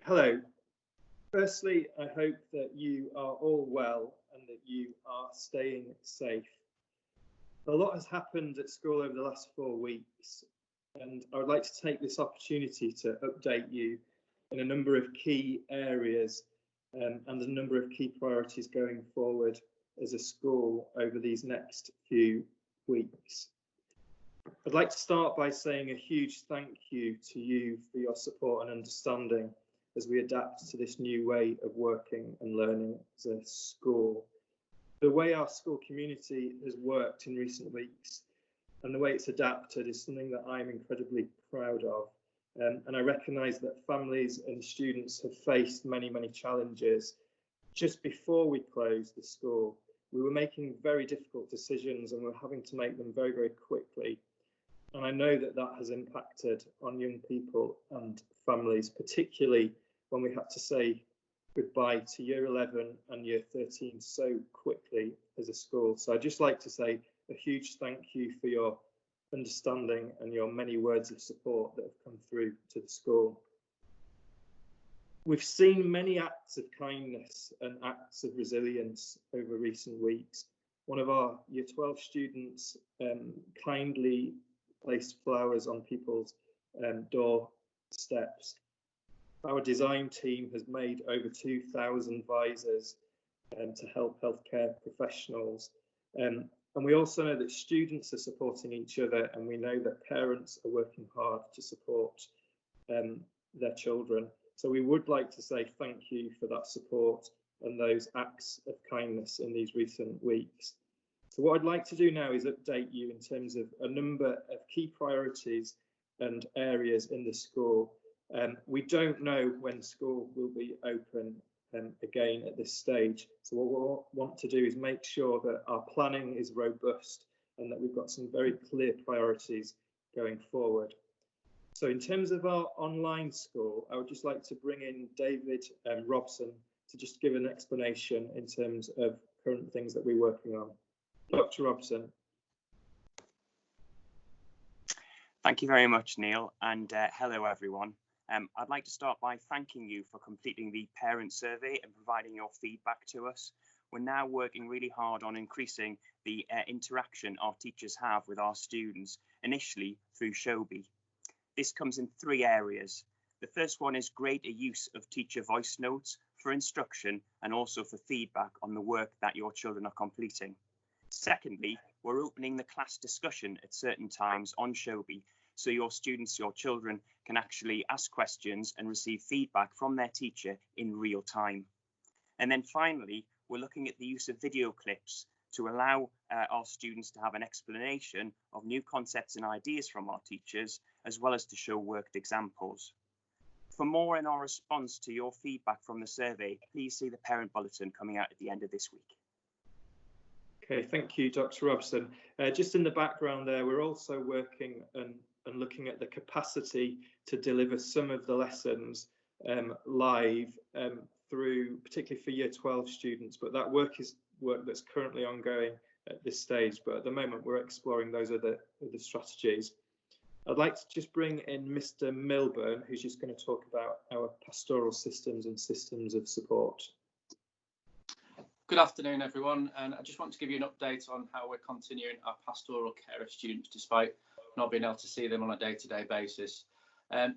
Hello. Firstly, I hope that you are all well and that you are staying safe. A lot has happened at school over the last 4 weeks, and I would like to take this opportunity to update you in a number of key areas and a number of key priorities going forward as a school over these next few weeks. I'd like to start by saying a huge thank you to you for your support and understanding as we adapt to this new way of working and learning as a school. The way our school community has worked in recent weeks and the way it's adapted is something that I'm incredibly proud of. And I recognise that families and students have faced many challenges. Just before we closed the school, we were making very difficult decisions and we're having to make them very quickly. And I know that that has impacted on young people and families, particularly when we had to say goodbye to year 11 and year 13 so quickly as a school. So I'd just like to say a huge thank you for your understanding and your many words of support that have come through to the school. We've seen many acts of kindness and acts of resilience over recent weeks. One of our year 12 students kindly placed flowers on people's doorsteps. Our design team has made over 2,000 visors to help healthcare professionals. And we also know that students are supporting each other, and we know that parents are working hard to support their children. So we would like to say thank you for that support and those acts of kindness in these recent weeks. So what I'd like to do now is update you in terms of a number of key priorities and areas in the school. We don't know when school will be open again at this stage. So what we'll want to do is make sure that our planning is robust and that we've got some very clear priorities going forward. So in terms of our online school, I would just like to bring in David Robson to just give an explanation in terms of current things that we're working on. Dr. Robson. Thank you very much, Neil, and hello everyone. I'd like to start by thanking you for completing the parent survey and providing your feedback to us. We're now working really hard on increasing the interaction our teachers have with our students, initially through Showbie. This comes in 3 areas. The first one is greater use of teacher voice notes for instruction and also for feedback on the work that your children are completing. Secondly, we're opening the class discussion at certain times on Showbie, so your students, your children, can actually ask questions and receive feedback from their teacher in real time. And then finally, we're looking at the use of video clips to allow our students to have an explanation of new concepts and ideas from our teachers, as well as to show worked examples. For more in our response to your feedback from the survey, please see the parent bulletin coming out at the end of this week. Okay, thank you, Dr. Robson. Just in the background there, we're also working and looking at the capacity to deliver some of the lessons live through, particularly for year 12 students, but that work is work that's currently ongoing at this stage. But at the moment, we're exploring those other strategies. I'd like to just bring in Mr. Milburn, who's just going to talk about our pastoral systems and systems of support. Good afternoon, everyone, and I just want to give you an update on how we're continuing our pastoral care of students despite not being able to see them on a day-to-day basis.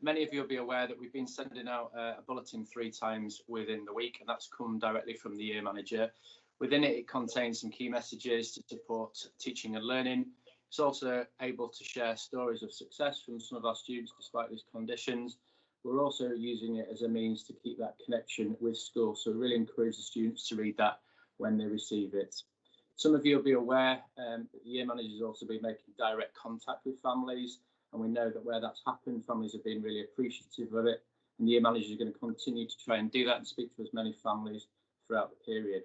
Many of you will be aware that we've been sending out a bulletin 3 times within the week, and that's come directly from the year manager. Within it, it contains some key messages to support teaching and learning. It's also able to share stories of success from some of our students despite these conditions. We're also using it as a means to keep that connection with school, so really encourage the students to read that when they receive it. Some of you will be aware that the year manager has also been making direct contact with families, and we know that where that's happened, families have been really appreciative of it, and the year manager is going to continue to try and do that and speak to as many families throughout the period.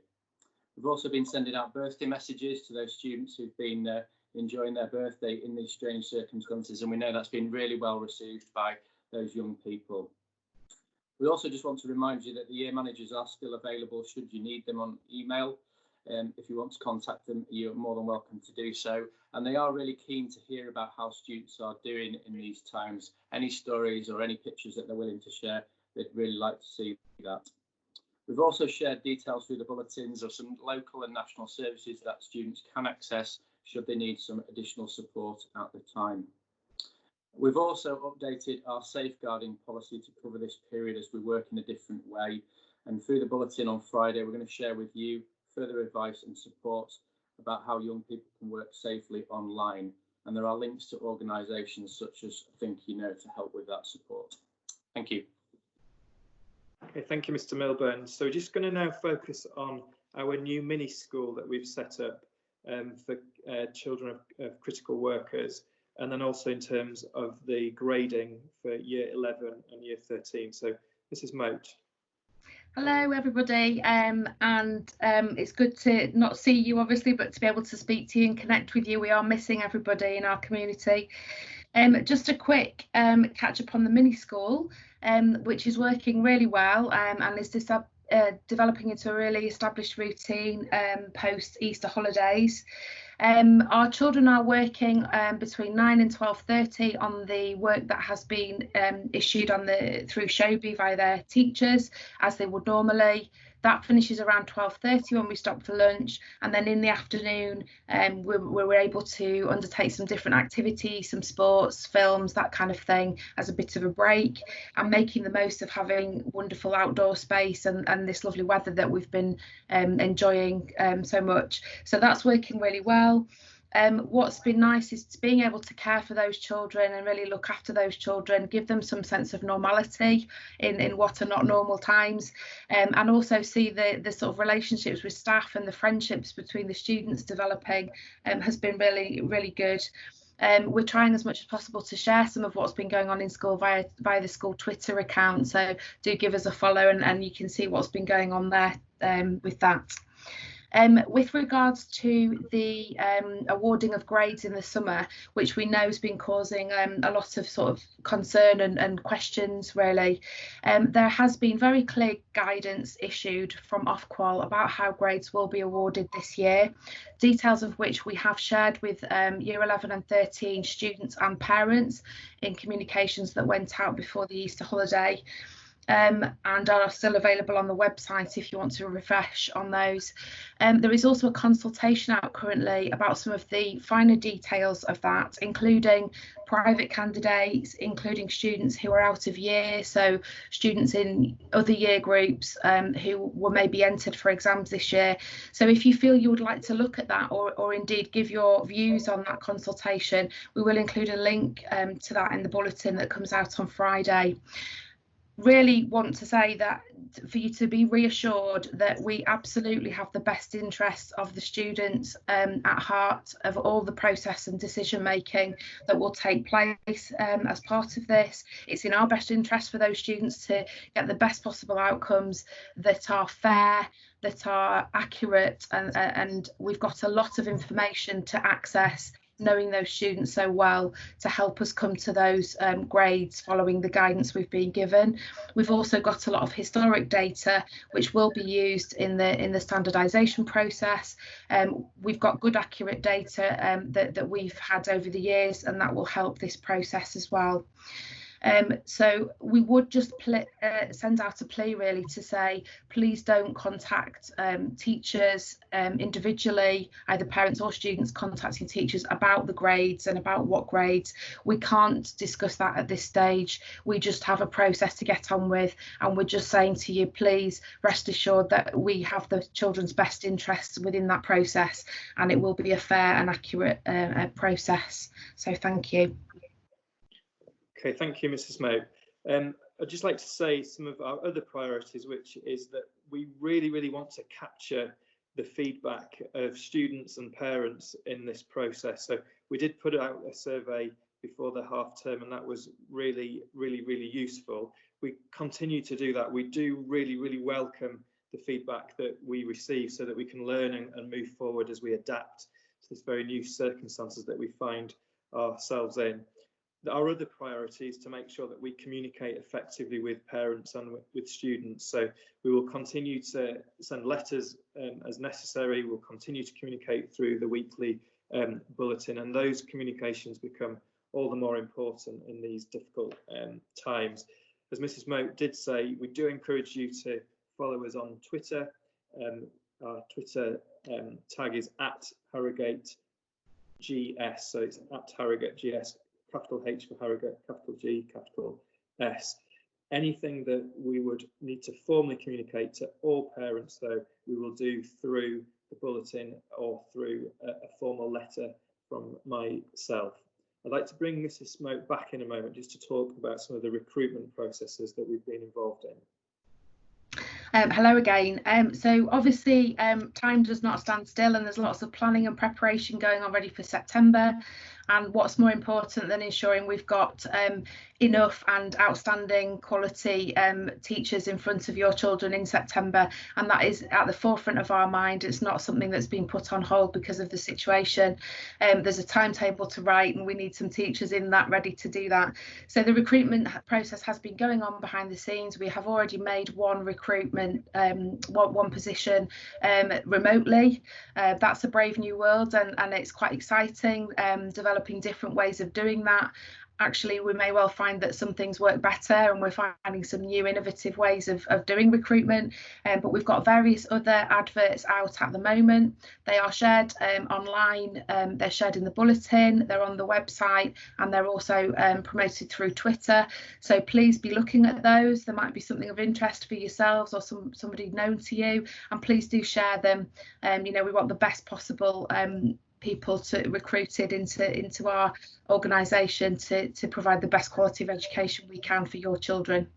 We've also been sending out birthday messages to those students who've been enjoying their birthday in these strange circumstances, and we know that's been really well received by those young people. We also just want to remind you that the year managers are still available should you need them on email. If you want to contact them, you're more than welcome to do so. And they are really keen to hear about how students are doing in these times. Any stories or any pictures that they're willing to share, they'd really like to see that. We've also shared details through the bulletins of some local and national services that students can access should they need some additional support at the time. We've also updated our safeguarding policy to cover this period as we work in a different way. And through the bulletin on Friday, we're going to share with you further advice and support about how young people can work safely online. And there are links to organisations such as Think You Know to help with that support. Thank you. Okay, thank you, Mr. Milburn. So we're just going to now focus on our new mini school that we've set up for children of critical workers, and then also in terms of the grading for year 11 and year 13. So Mrs. Moat. Hello everybody, and it's good to not see you obviously, but to be able to speak to you and connect with you. We are missing everybody in our community. Just a quick catch up on the mini school, which is working really well and is developing into a really established routine post Easter holidays. Our children are working between 9 and 12:30 on the work that has been issued through Shobi via their teachers, as they would normally. That finishes around 12:30 when we stop for lunch, and then in the afternoon we're able to undertake some different activities, some sports, films, that kind of thing, as a bit of a break, and making the most of having wonderful outdoor space and this lovely weather that we've been enjoying so much. So that's working really well. What's been nice is being able to care for those children and really look after those children, give them some sense of normality in what are not normal times, and also see the sort of relationships with staff and the friendships between the students developing has been really, really good. We're trying as much as possible to share some of what's been going on in school via the school Twitter account, so do give us a follow and you can see what's been going on there with that. With regards to the awarding of grades in the summer, which we know has been causing a lot of sort of concern and questions really, there has been very clear guidance issued from Ofqual about how grades will be awarded this year, details of which we have shared with year 11 and 13 students and parents in communications that went out before the Easter holiday. And are still available on the website if you want to refresh on those. There is also a consultation out currently about some of the finer details of that, including private candidates, including students who are out of year, so students in other year groups who were maybe entered for exams this year. So if you feel you would like to look at that or indeed give your views on that consultation, we will include a link to that in the bulletin that comes out on Friday. Really want to say that for you to be reassured that we absolutely have the best interests of the students at heart, of all the process and decision making that will take place as part of this. It's in our best interest for those students to get the best possible outcomes that are fair, that are accurate, and we've got a lot of information to access, knowing those students so well, to help us come to those grades following the guidance we've been given. We've also got a lot of historic data which will be used in the standardisation process. We've got good accurate data that we've had over the years, and that will help this process as well. So we would just send out a plea really to say, please don't contact teachers individually, either parents or students contacting teachers about the grades and about what grades. We can't discuss that at this stage. We just have a process to get on with, and we're just saying to you, please rest assured that we have the children's best interests within that process, and it will be a fair and accurate process. So thank you. Okay, thank you, Mrs. Moat. I'd just like to say some of our other priorities, which is that we really want to capture the feedback of students and parents in this process. So we did put out a survey before the half term, and that was really useful. We continue to do that. We do really welcome the feedback that we receive so that we can learn and move forward as we adapt to this very new circumstances that we find ourselves in. Our other priority is to make sure that we communicate effectively with parents and with students. So we will continue to send letters as necessary. We'll continue to communicate through the weekly bulletin, and those communications become all the more important in these difficult times. as Mrs. Moat did say, we do encourage you to follow us on Twitter. Our Twitter tag is at Harrogate GS, so it's at Harrogate GS, capital H for Harrogate, capital G, capital S. Anything that we would need to formally communicate to all parents, though, we will do through the bulletin or through a formal letter from myself. I'd like to bring Mrs. Smoke back in a moment just to talk about some of the recruitment processes that we've been involved in. Hello again. So obviously time does not stand still, and there's lots of planning and preparation going on ready for September. And what's more important than ensuring we've got enough and outstanding quality teachers in front of your children in September, and that is at the forefront of our mind. It's not something that's been put on hold because of the situation. There's a timetable to write, and we need some teachers in that ready to do that. So the recruitment process has been going on behind the scenes. We have already made one recruitment, one position remotely. That's a brave new world, and it's quite exciting, developing different ways of doing that. Actually, we may well find that some things work better, and we're finding some new innovative ways of doing recruitment. But we've got various other adverts out at the moment. They are shared online, they're shared in the bulletin, they're on the website, and they're also promoted through Twitter. So please be looking at those. There might be something of interest for yourselves or somebody known to you, and please do share them. You know, we want the best possible people recruited into our organisation to provide the best quality of education we can for your children.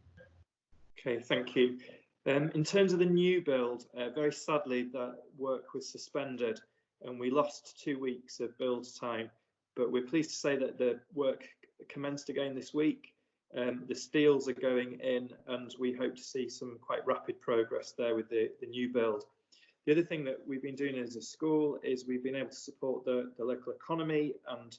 Okay, thank you. In terms of the new build, very sadly that work was suspended and we lost 2 weeks of build time, but we're pleased to say that the work commenced again this week. The steels are going in, and we hope to see some quite rapid progress there with the new build. The other thing that we've been doing as a school is we've been able to support the local economy, and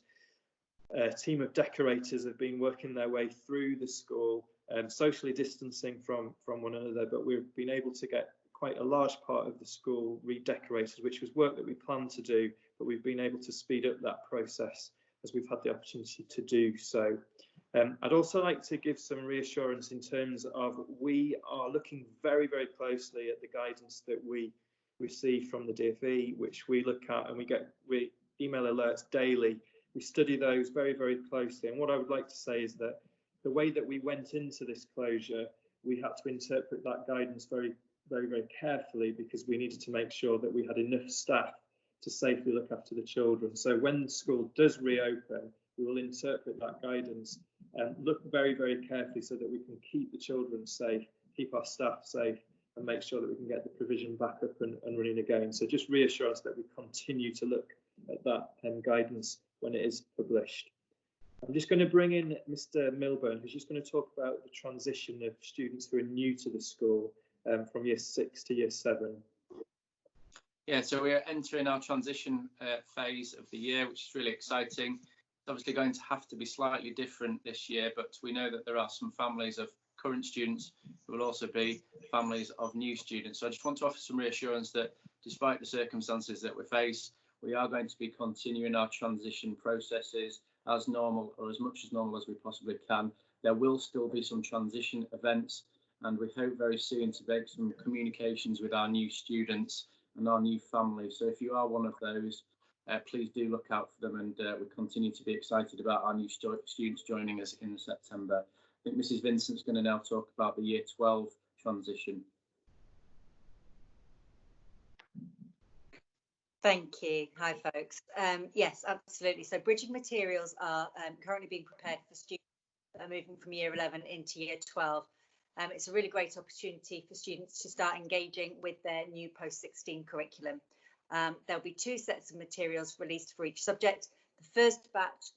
a team of decorators have been working their way through the school, socially distancing from one another, but we've been able to get quite a large part of the school redecorated, which was work that we planned to do, but we've been able to speed up that process as we've had the opportunity to do so. I'd also like to give some reassurance in terms of we are looking very, very closely at the guidance that we receive from the DfE, which we look at, and we get email alerts daily. We study those very, very closely. And what I would like to say is that the way that we went into this closure, we had to interpret that guidance very, very, very carefully, because we needed to make sure that we had enough staff to safely look after the children. So when the school does reopen, we will interpret that guidance and look very, very carefully so that we can keep the children safe, keep our staff safe, and make sure that we can get the provision back up and running again. So just reassure us that we continue to look at that guidance when it is published. I'm just going to bring in Mr. Milburn, who's just going to talk about the transition of students who are new to the school from year 6 to year 7. Yeah, so we're entering our transition phase of the year, which is really exciting. It's obviously going to have to be slightly different this year, but we know that there are some families of current students who will also be families of new students. So I just want to offer some reassurance that despite the circumstances that we face, we are going to be continuing our transition processes as normal, or as much as normal as we possibly can. There will still be some transition events, and we hope very soon to make some communications with our new students and our new families. So if you are one of those, please do look out for them, and we continue to be excited about our new students joining us in September. I think Mrs. Vincent's going to now talk about the year 12 transition. Thank you. Hi, folks. Yes, absolutely. So bridging materials are currently being prepared for students that are moving from year 11 into year 12. It's a really great opportunity for students to start engaging with their new post-16 curriculum. There'll be 2 sets of materials released for each subject. The first batch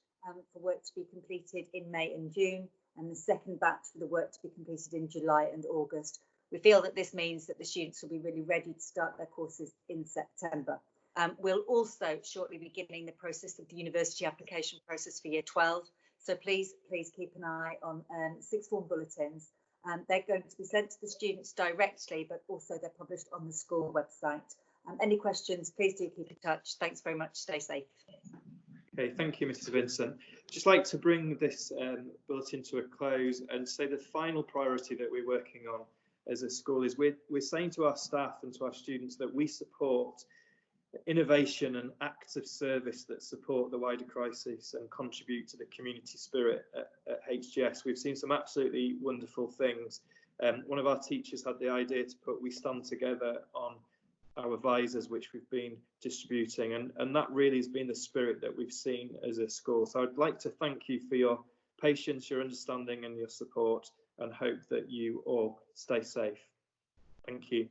for work to be completed in May and June, and the second batch for the work to be completed in July and August. We feel that this means that the students will be really ready to start their courses in September. We'll also shortly be beginning the process of the university application process for year 12. So please keep an eye on 6th form bulletins. They're going to be sent to the students directly, but also they're published on the school website. Any questions, please do keep in touch. Thanks very much. Stay safe. Okay, thank you, Mr. Vincent. Just like to bring this bulletin to a close and say the final priority that we're working on as a school is we're saying to our staff and to our students that we support innovation and acts of service that support the wider crisis and contribute to the community spirit at HGS. We've seen some absolutely wonderful things. One of our teachers had the idea to put "We Stand Together" on our visors, which we've been distributing, and that really has been the spirit that we've seen as a school. So I'd like to thank you for your patience, your understanding and your support, and hope that you all stay safe. Thank you.